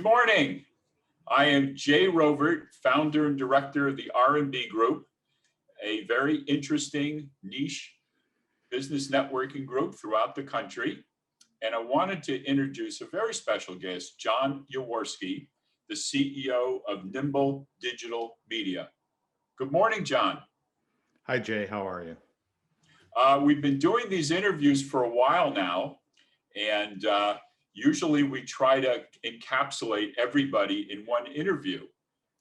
morning. I am Jay Rovert, founder and director of the R&B Group, a very interesting niche business networking group throughout the country. And I wanted to introduce a very special guest, John Yaworsky, the CEO of Nimble Digital Media. Good morning, John. Hi, Jay. How are you? We've been doing these interviews for a while now, and usually we try to encapsulate everybody in one interview,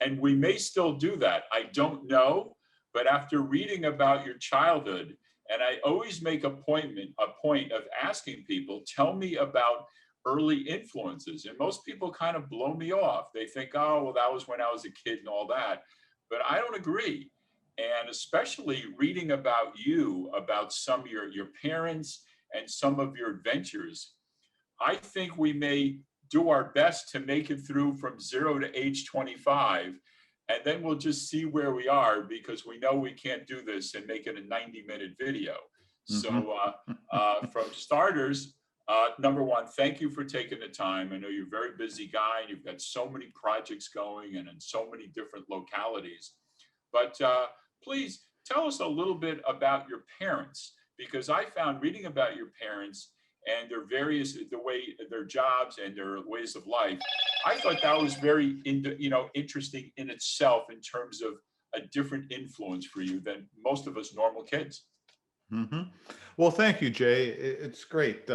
and we may still do that. I don't know, but after reading about your childhood, and I always make a point of asking people, tell me about early influences. And most people kind of blow me off. They think, oh, well, that was when I was a kid and all that. But I don't agree. And especially reading about you, about some of your parents and some of your adventures, I think we may do our best to make it through from 0 to age 25. And then we'll just see where we are, because we know we can't do this and make it a 90-minute video. So from starters, number one, thank you for taking the time. I know you're a very busy guy and you've got so many projects going and in so many different localities. But please tell us a little bit about your parents, because I found reading about your parents and their their jobs and their ways of life, I thought that was very interesting in itself in terms of a different influence for you than most of us normal kids. Well, thank you, Jay. It's great.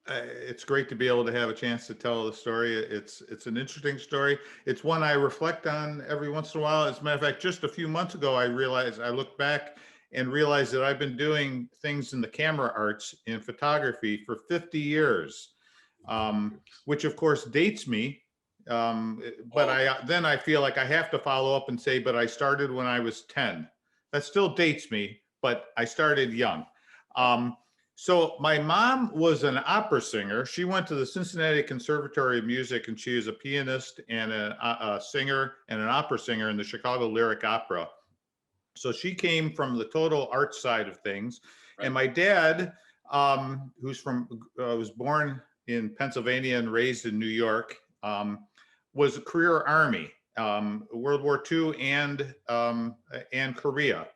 It's great to be able to have a chance to tell the story. It's an interesting story. It's one I reflect on every once in a while. As a matter of fact, just a few months ago, I looked back and realized that I've been doing things in the camera arts in photography for 50 years, which of course dates me. But then I feel like I have to follow up and say, but I started when I was 10. That still dates me, but I started young. So my mom was an opera singer. She went to the Cincinnati Conservatory of Music, and she is a pianist and a singer and an opera singer in the Chicago Lyric Opera. So she came from the total art side of things. Right. And my dad, was born in Pennsylvania and raised in New York, was a career Army, World War II and Korea.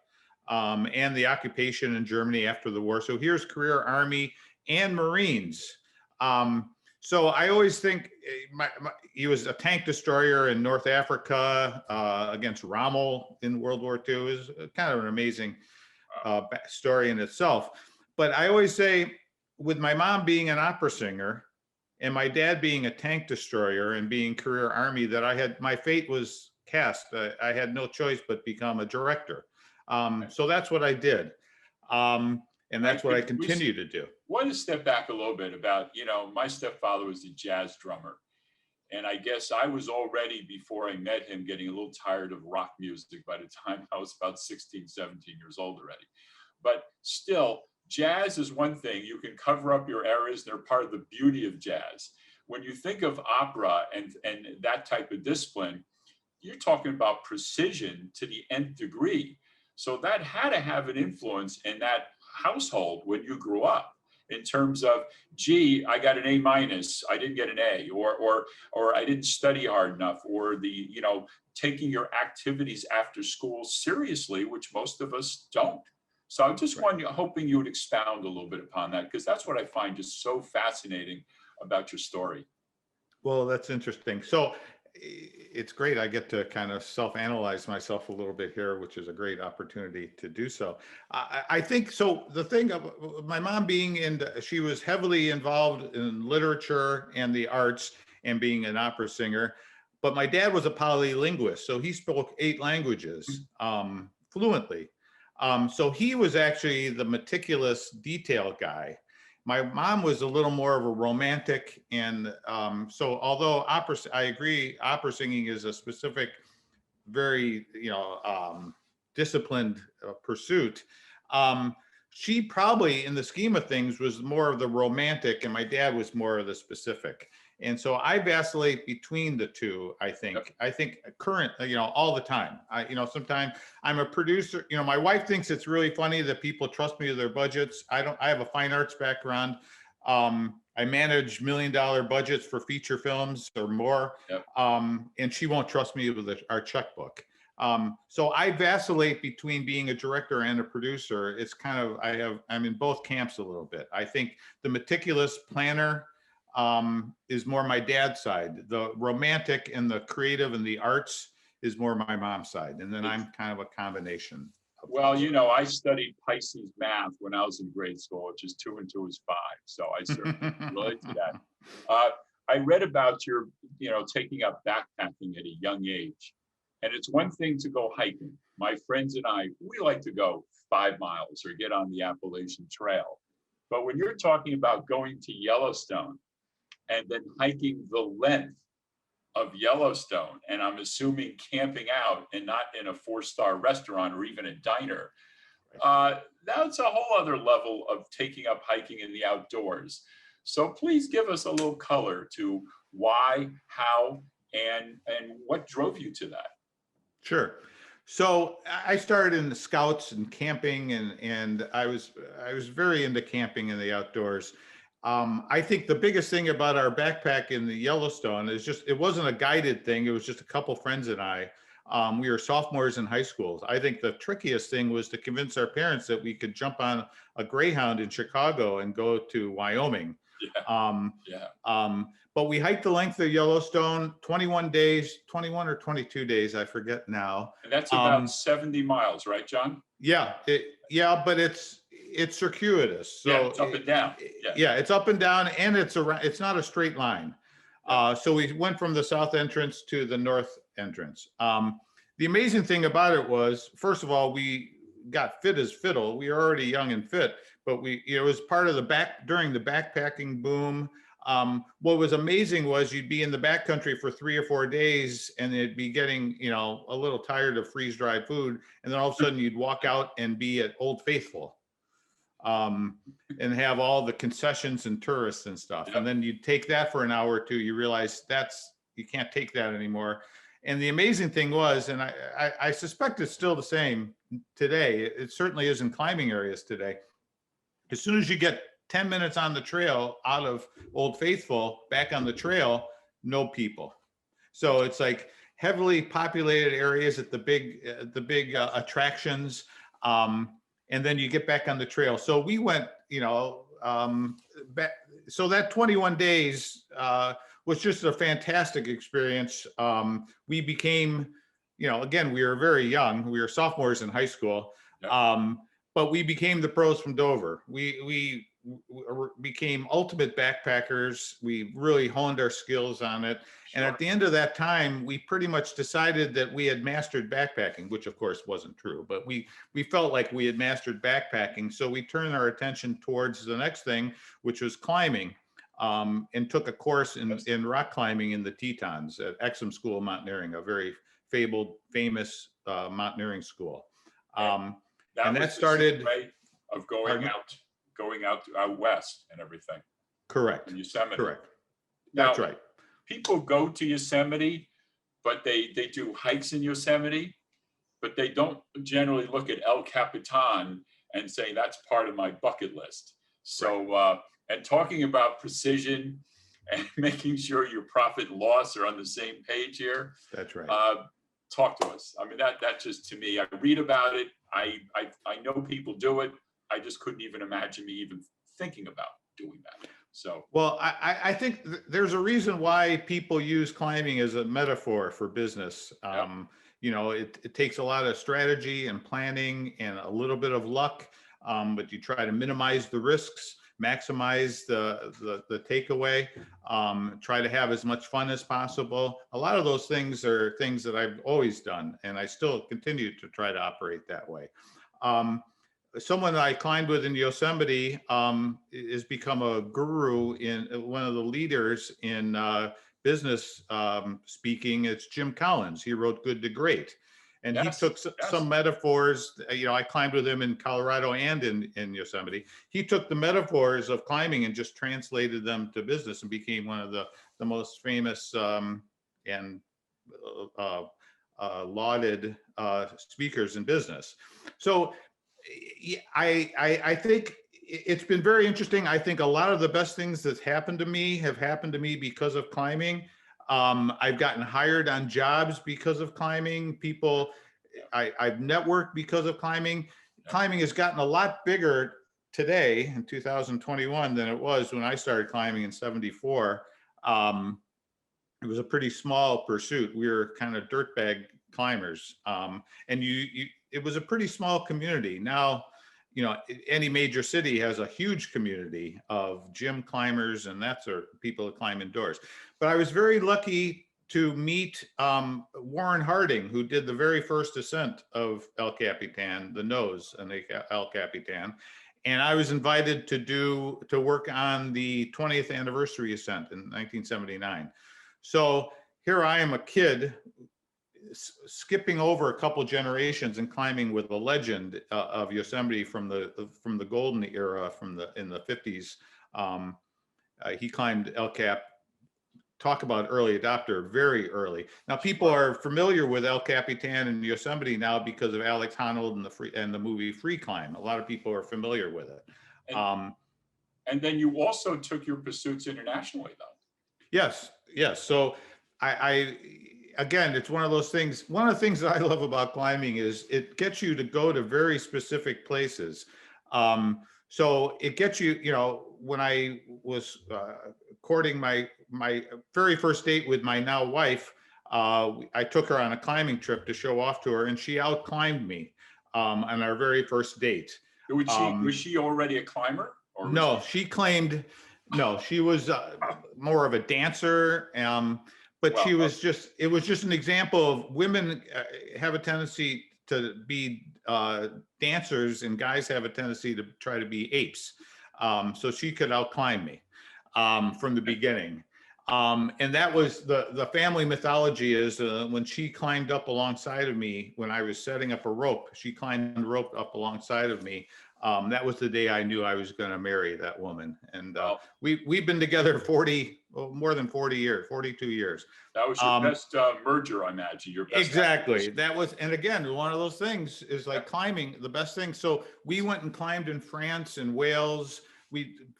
And the occupation in Germany after the war. So here's career Army and Marines. So I always think he was a tank destroyer in North Africa against Rommel in World War II. Is kind of an amazing story in itself. But I always say, with my mom being an opera singer and my dad being a tank destroyer and being career Army, that my fate was cast. I had no choice but become a director. So that's what I did. And that's what I continue to do. Want to step back a little bit about, my stepfather was a jazz drummer. And I guess I was already, before I met him, getting a little tired of rock music by the time I was about 16, 17 years old already. But still, jazz is one thing. You can cover up your errors. They're part of the beauty of jazz. When you think of opera and that type of discipline, you're talking about precision to the nth degree. So that had to have an influence in that household when you grew up, in terms of, gee, I got an A-, I didn't get an A, or I didn't study hard enough, or taking your activities after school seriously, which most of us don't. So I'm just hoping you would expound a little bit upon that, because that's what I find just so fascinating about your story. Well, that's interesting. So it's great. I get to kind of self-analyze myself a little bit here, which is a great opportunity to do so. I think so. The thing of my mom she was heavily involved in literature and the arts and being an opera singer, but my dad was a polylinguist. So he spoke 8 languages fluently. So he was actually the meticulous detail guy. My mom was a little more of a romantic, and so although I agree, opera singing is a specific, very disciplined pursuit. She probably, in the scheme of things, was more of the romantic, and my dad was more of the specific. And so I vacillate between the two, I think. Yep. I think current, all the time. Sometimes I'm a producer. My wife thinks it's really funny that people trust me with their budgets. I have a fine arts background. I manage $1 million budgets for feature films or more. Yep. And she won't trust me with our checkbook. So I vacillate between being a director and a producer. It's kind of, I'm in both camps a little bit. I think the meticulous planner is more my dad's side. The romantic and the creative and the arts is more my mom's side. And then I'm kind of a combination. Well, you know, I studied Pisces math when I was in grade school, which is 2 and 2 is 5. So I certainly relate to that. I read about your, taking up backpacking at a young age. And it's one thing to go hiking. My friends and I, we like to go 5 miles or get on the Appalachian Trail. But when you're talking about going to Yellowstone and then hiking the length of Yellowstone, and I'm assuming camping out and not in a 4-star restaurant or even a diner, that's a whole other level of taking up hiking in the outdoors. So please give us a little color to why, how, and what drove you to that. Sure. So I started in the scouts and camping, and I was very into camping in the outdoors. I think the biggest thing about our backpack in the Yellowstone is just, it wasn't a guided thing. It was just a couple friends and I. We were sophomores in high school. I think the trickiest thing was to convince our parents that we could jump on a Greyhound in Chicago and go to Wyoming. But we hiked the length of Yellowstone, 21 days, 21 or 22 days, I forget now. And that's about 70 miles, right, John? Yeah, but it's circuitous. So yeah, it's up and down. Yeah, it's up and down, and it's not a straight line. So we went from the south entrance to the north entrance. The amazing thing about it was, first of all, we got fit as fiddle. We were already young and fit, but it was part of during the backpacking boom. What was amazing was you'd be in the backcountry for 3 or 4 days and it'd be getting, a little tired of freeze-dried food. And then all of a sudden you'd walk out and be at Old Faithful, and have all the concessions and tourists and stuff. Yep. And then you'd take that for an hour or two, you realize you can't take that anymore. And the amazing thing was, and I suspect it's still the same today, it certainly is in climbing areas today. As soon as you get 10 minutes on the trail out of Old Faithful, back on the trail, no people. So it's like heavily populated areas at the big attractions. And then you get back on the trail. So we went, back. So that 21 days was just a fantastic experience. We became, again, we were very young. We were sophomores in high school. Yep. But we became the pros from Dover. We became ultimate backpackers. We really honed our skills on it. Sure. And at the end of that time, we pretty much decided that we had mastered backpacking, which of course wasn't true, but we felt like we had mastered backpacking. So we turned our attention towards the next thing, which was climbing, and took a course in rock climbing in the Tetons at Exum School of Mountaineering, a very famous mountaineering school. And that started of going out west and everything. Correct. In Yosemite. Correct. Now, that's right. People go to Yosemite, but they do hikes in Yosemite, but they don't generally look at El Capitan and say that's part of my bucket list. So, right. And talking about precision and making sure your profit and loss are on the same page here. That's right. Talk to us. I mean, that just, to me, I read about it. I know people do it. I just couldn't even imagine me even thinking about doing that. So, well, I think there's a reason why people use climbing as a metaphor for business. It takes a lot of strategy and planning and a little bit of luck, but you try to minimize the risks, maximize the takeaway, try to have as much fun as possible. A lot of those things are things that I've always done, and I still continue to try to operate that way. Someone I climbed with in Yosemite has become a guru in one of the leaders in business speaking. It's Jim Collins. He wrote Good to Great. And he took some metaphors, I climbed with him in Colorado and in Yosemite. He took the metaphors of climbing and just translated them to business and became one of the most famous and lauded speakers in business. So I think it's been very interesting. I think a lot of the best things that's happened to me have happened to me because of climbing. I've gotten hired on jobs because of climbing. I've networked because of climbing. Climbing has gotten a lot bigger today in 2021 than it was when I started climbing in '74. It was a pretty small pursuit. We were kind of dirtbag climbers, and it was a pretty small community. Now, any major city has a huge community of gym climbers and that sort of people that climb indoors. But I was very lucky to meet Warren Harding, who did the very first ascent of El Capitan, the nose and the El Capitan. And I was invited to work on the 20th anniversary ascent in 1979. So here I am, a kid skipping over a couple generations and climbing with a legend of Yosemite from the golden era, in the 50s. He climbed El Cap. Talk about early adopter, very early. Now people are familiar with El Capitan and Yosemite now because of Alex Honnold and the movie Free Climb. A lot of people are familiar with it. And then you also took your pursuits internationally, though. Yes. So again, it's one of those things. One of the things that I love about climbing is it gets you to go to very specific places. So it gets you, when I was courting my very first date with my now wife, I took her on a climbing trip to show off to her, and she out climbed me on our very first date. Was she already a climber? No, she claimed. No, she was more of a dancer. But it was just an example of women have a tendency to be dancers, and guys have a tendency to try to be apes. So she could outclimb me from the beginning. And that was the family mythology is when she climbed up alongside of me, when I was setting up a rope, she climbed the rope up alongside of me. That was the day I knew I was going to marry that woman. And we've been together more than 40 years, 42 years. That was your best merger, I imagine. Your best exactly. That was, and again, one of those things is like climbing, the best thing. So we went and climbed in France and Wales.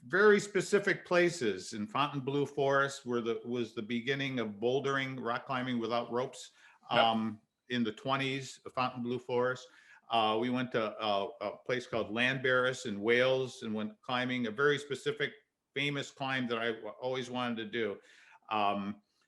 Very specific places in Fontainebleau Forest was the beginning of bouldering, rock climbing without ropes in the 20s, Fontainebleau Forest. We went to a place called Llanberis in Wales and went climbing a very specific, famous climb that I always wanted to do.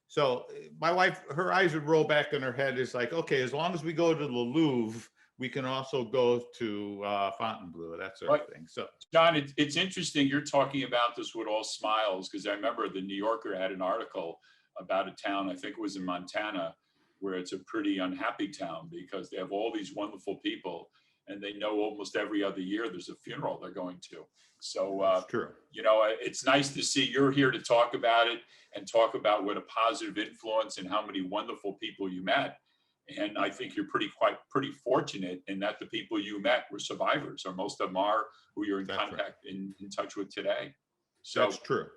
So my wife, her eyes would roll back in her head. It's like, okay, as long as we go to the Louvre, we can also go to Fontainebleau, that sort of thing. So, John, it's interesting you're talking about this with all smiles, because I remember the New Yorker had an article about a town, I think it was in Montana, where it's a pretty unhappy town because they have all these wonderful people, and they know almost every other year there's a funeral they're going to. So, true. It's nice to see you're here to talk about it and talk about what a positive influence and how many wonderful people you met. And I think you're pretty fortunate in that the people you met were survivors, or most of them are, who you're in contact in touch with today. So that's true.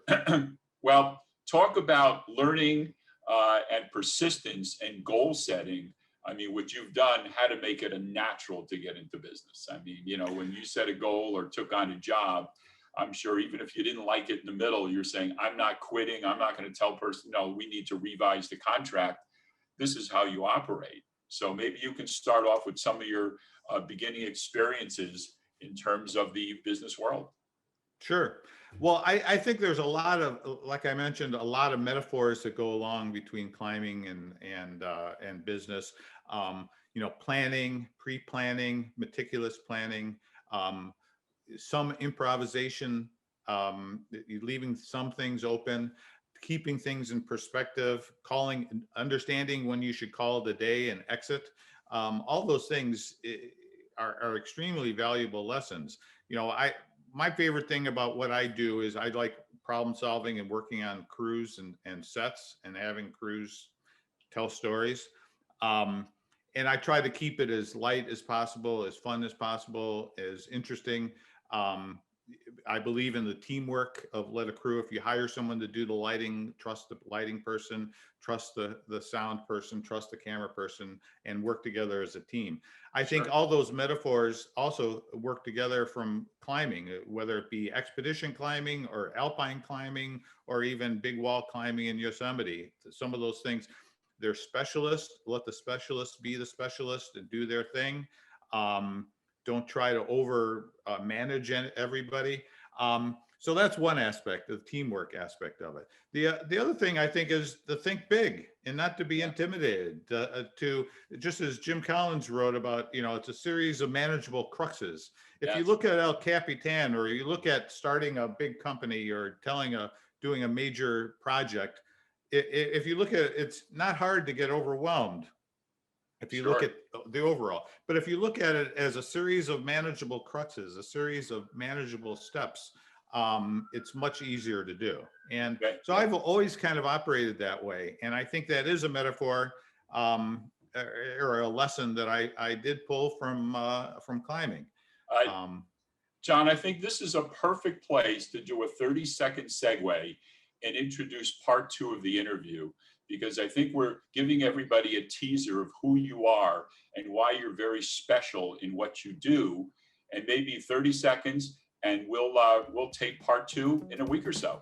Well, talk about learning and persistence and goal setting. I mean, what you've done, how to make it a natural to get into business. I mean, when you set a goal or took on a job, I'm sure even if you didn't like it in the middle, you're saying, I'm not quitting. I'm not going to tell person, no, we need to revise the contract. This is how you operate. So maybe you can start off with some of your beginning experiences in terms of the business world. Sure. Well, I think there's a lot of, like I mentioned, a lot of metaphors that go along between climbing and business. Planning, pre-planning, meticulous planning, some improvisation, leaving some things open, keeping things in perspective, understanding when you should call it a day and exit. All those things are extremely valuable lessons. My favorite thing about what I do is I like problem solving and working on crews and sets and having crews tell stories. And I try to keep it as light as possible, as fun as possible, as interesting. I believe in the teamwork of let a crew. If you hire someone to do the lighting, trust the lighting person, trust the sound person, trust the camera person, and work together as a team. I think Sure. all those metaphors also work together from climbing, whether it be expedition climbing or alpine climbing, or even big wall climbing in Yosemite. Some of those things, they're specialists. Let the specialists be the specialists and do their thing. Don't try to over manage everybody. So that's one aspect, the teamwork aspect of it. The other thing I think is to think big and not to be intimidated. To just as Jim Collins wrote about, it's a series of manageable cruxes. If you Yes. look at El Capitan, or you look at starting a big company or doing a major project, if you look at it, it's not hard to get overwhelmed. If you look Sure. at the overall, but if you look at it as a series of manageable cruxes, a series of manageable steps, it's much easier to do. And Okay. so I've always kind of operated that way. And I think that is a metaphor, or a lesson that I did pull from climbing. Uh, Um, John, I think this is a perfect place to do a 30-second segue and introduce part 2 of the interview, because I think we're giving everybody a teaser of who you are and why you're very special in what you do. And maybe 30 seconds, and we'll take part 2 in a week or so.